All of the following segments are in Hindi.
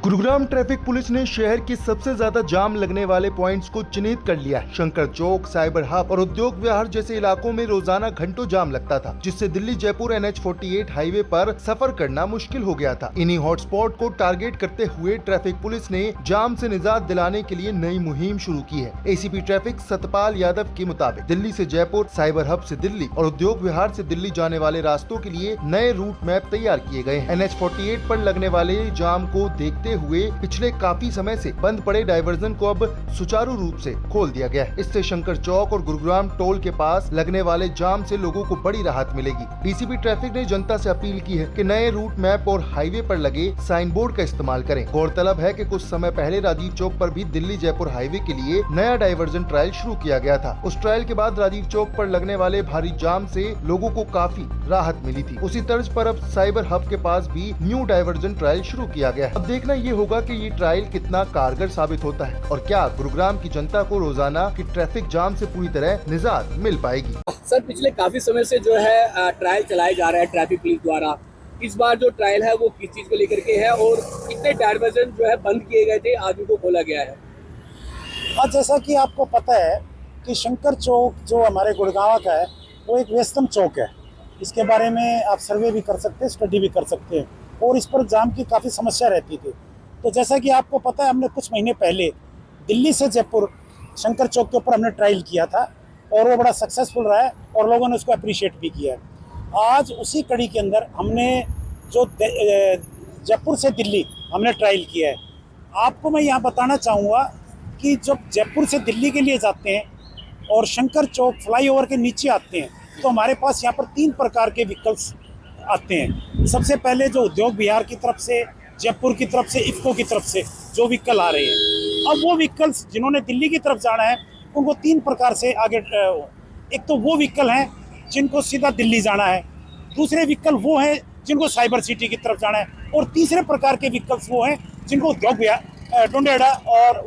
गुरुग्राम ट्रैफिक पुलिस ने शहर के सबसे ज्यादा जाम लगने वाले पॉइंट्स को चिन्हित कर लिया है। शंकर चौक, साइबर हब और उद्योग विहार जैसे इलाकों में रोजाना घंटों जाम लगता था, जिससे दिल्ली जयपुर NH-48 हाईवे पर सफर करना मुश्किल हो गया था। इन्हीं हॉटस्पॉट को टारगेट करते हुए ट्रैफिक पुलिस ने जाम से निजात दिलाने के लिए नई मुहिम शुरू की है। ACP ट्रैफिक सतपाल यादव के मुताबिक दिल्ली से जयपुर, साइबर हब से दिल्ली और उद्योग विहार से दिल्ली जाने वाले रास्तों के लिए नए रूट मैप तैयार किए गए हैं। NH-48 पर लगने वाले जाम को देखते हुए पिछले काफी समय से बंद पड़े डायवर्जन को अब सुचारू रूप से खोल दिया गया है। इससे शंकर चौक और गुरुग्राम टोल के पास लगने वाले जाम से लोगों को बड़ी राहत मिलेगी। DCP ट्रैफिक ने जनता से अपील की है कि नए रूट मैप और हाईवे पर लगे साइन बोर्ड का इस्तेमाल करें। गौरतलब है कि कुछ समय पहले राजीव चौक पर भी दिल्ली जयपुर हाईवे के लिए नया डायवर्जन ट्रायल शुरू किया गया था। उस ट्रायल के बाद राजीव चौक पर लगने वाले भारी जाम से लोगों को काफी राहत मिली थी। उसी तर्ज पर अब साइबर हब के पास भी न्यू डायवर्जन ट्रायल शुरू किया गया है। अब देखना ये होगा कि ये ट्रायल कितना कारगर साबित होता है और क्या गुरुग्राम की जनता को रोजाना की ट्रैफिक जाम से पूरी तरह निजात मिल पाएगी। सर, पिछले काफी समय से जो है ट्रायल चलाए जा रहे हैं ट्रैफिक पुलिस द्वारा। इस बार जो ट्रायल है वो किस चीज को लेकर के है और कितने डायवर्जन जो है बंद किए गए थे, आज उनको खोला गया है? आज जैसा कि आपको पता है कि शंकर चौक जो हमारे गुड़गांव का है वो एक व्यस्तम चौक है। इसके बारे में आप सर्वे भी कर सकते हैं, स्टडी भी कर सकते हैं और इस पर जाम की काफ़ी समस्या रहती थी। तो जैसा कि आपको पता है, हमने कुछ महीने पहले दिल्ली से जयपुर शंकर चौक के ऊपर हमने ट्रायल किया था और वो बड़ा सक्सेसफुल रहा है और लोगों ने उसको अप्रिशिएट भी किया है। आज उसी कड़ी के अंदर हमने जो जयपुर से दिल्ली हमने ट्रायल किया है। आपको मैं यहाँ बताना चाहूँगा कि जब जयपुर से दिल्ली के लिए जाते हैं और शंकर चौक फ्लाईओवर के नीचे आते हैं तो हमारे पास यहाँ पर 3 प्रकार के व्हीकल्स आते हैं। सबसे पहले जो उद्योग विहार की तरफ से, जयपुर की तरफ से, इफ्को की तरफ से जो व्हीकल आ रहे हैं। अब वो व्हीकल्स जिन्होंने दिल्ली की तरफ जाना है उनको 3 प्रकार से आगे, एक तो वो व्हीकल हैं जिनको सीधा दिल्ली जाना है, दूसरे व्हीकल वो हैं जिनको साइबर सिटी की तरफ जाना है और तीसरे प्रकार के व्हीकल्स वो हैं जिनको उद्योग विहार डुंडेड़ा और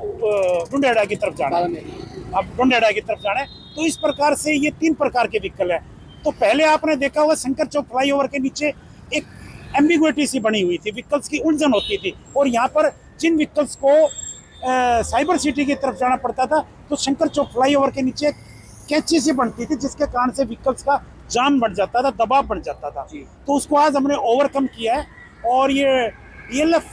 डुंडेड़ा की तरफ जाना है। अब डुंडेड़ा की तरफ जाना है तो इस प्रकार से ये 3 प्रकार के व्हीकल है। तो पहले आपने देखा होगा शंकर चौक फ्लाईओवर के नीचे एक एम्बिग्विटी सी बनी हुई थी, व्हीकल्स की उलझन होती थी और यहाँ पर जिन व्हीकल्स को साइबर सिटी की तरफ जाना पड़ता था तो शंकर चौक फ्लाईओवर के नीचे कैंची सी बनती थी जिसके कारण से व्हीकल्स का जाम बढ़ जाता था, दबाव बढ़ जाता था। तो उसको आज हमने ओवरकम किया है और ये DLF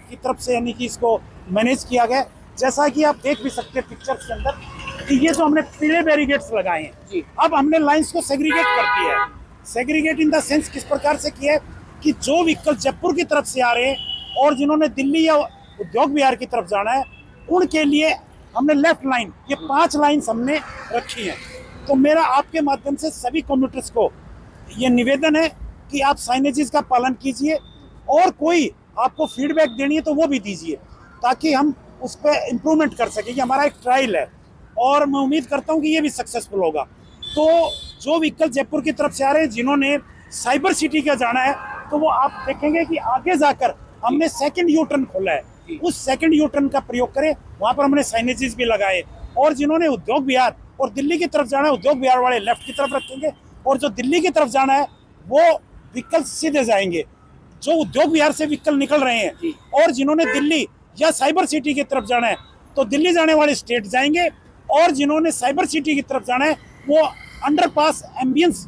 की तरफ से यानी कि इसको मैनेज किया गया। जैसा कि आप देख भी सकते हैं पिक्चर्स के अंदर कि ये जो हमने पीले बैरिकेड्स लगाए हैं, अब हमने लाइंस को सेग्रीगेट कर दिया है। सेग्रीगेट इन द सेंस किस प्रकार से किया है कि जो व्हीकल जयपुर की तरफ से आ रहे हैं और जिन्होंने दिल्ली या उद्योग विहार की तरफ जाना है उनके लिए हमने लेफ्ट लाइन, ये 5 लाइन्स हमने रखी हैं। तो मेरा आपके माध्यम से सभी कम्यूटर्स को ये निवेदन है कि आप साइनेजेस का पालन कीजिए और कोई आपको फीडबैक देनी है तो वो भी दीजिए ताकि हम उस पर इम्प्रूवमेंट कर सकें। ये हमारा एक ट्रायल है और मैं उम्मीद करता हूँ कि ये भी सक्सेसफुल होगा। तो जो व्हीकल जयपुर की तरफ से आ रहे हैं जिन्होंने साइबर सिटी का जाना है तो वो आप देखेंगे कि आगे जाकर हमने सेकंड यू टर्न खोला है, उस सेकंड यू टर्न का प्रयोग करें। वहाँ पर हमने साइनेजेस भी लगाए और जिन्होंने उद्योग विहार और दिल्ली की तरफ जाना है, उद्योग विहार वाले लेफ्ट की तरफ रखेंगे और जो दिल्ली की तरफ जाना है वो व्हीकल सीधे जाएंगे। जो उद्योग विहार से व्हीकल निकल रहे हैं और जिन्होंने दिल्ली या साइबर सिटी की तरफ जाना है तो दिल्ली जाने वाले स्टेट जाएंगे और जिन्होंने साइबर सिटी की तरफ जाना है वो अंडरपास एम्बियंस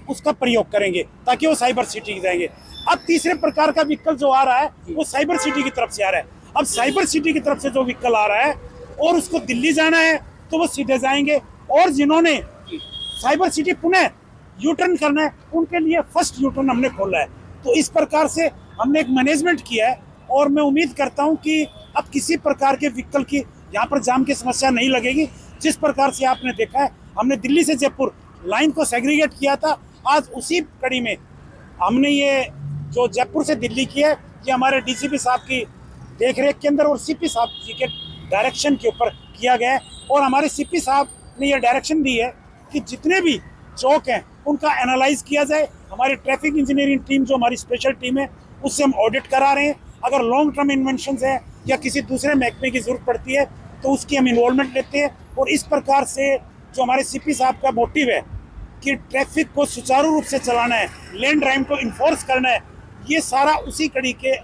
उसका प्रयोग करेंगे ताकि वो साइबर सिटी जाएंगे। अब तीसरे प्रकार का व्हीकल जो आ रहा है वो साइबर सिटी की तरफ से आ रहा है। अब साइबर सिटी की तरफ से जो व्हीकल आ रहा है और उसको दिल्ली जाना है तो वो सीधे जाएंगे और जिन्होंने साइबर सिटी पुनः यू टर्न करना है उनके लिए फर्स्ट यू टर्न हमने खोला है। तो इस प्रकार से हमने एक मैनेजमेंट किया है और मैं उम्मीद करता हूं कि अब किसी प्रकार के व्हीकल की यहाँ पर जाम की समस्या नहीं लगेगी। जिस प्रकार से आपने देखा है हमने दिल्ली से जयपुर लाइन को सेग्रीगेट किया था, आज उसी कड़ी में हमने ये जो जयपुर से दिल्ली की है ये हमारे DCP साहब की देखरेख के अंदर और CP साहब जी के डायरेक्शन के ऊपर किया गया है और हमारे CP साहब ने ये डायरेक्शन दी है कि जितने भी चौक हैं उनका एनालाइज किया जाए। हमारी ट्रैफिक इंजीनियरिंग टीम जो हमारी स्पेशल टीम है उससे हम ऑडिट करा रहे हैं। अगर लॉन्ग टर्म इन्वेंशंस है या किसी दूसरे महकमे की जरूरत पड़ती है तो उसकी हम इन्वॉल्वमेंट लेते हैं और इस प्रकार से जो हमारे CP साहब का मोटिव है कि ट्रैफिक को सुचारू रूप से चलाना है, लेन ड्राइव को इन्फोर्स करना है, ये सारा उसी कड़ी के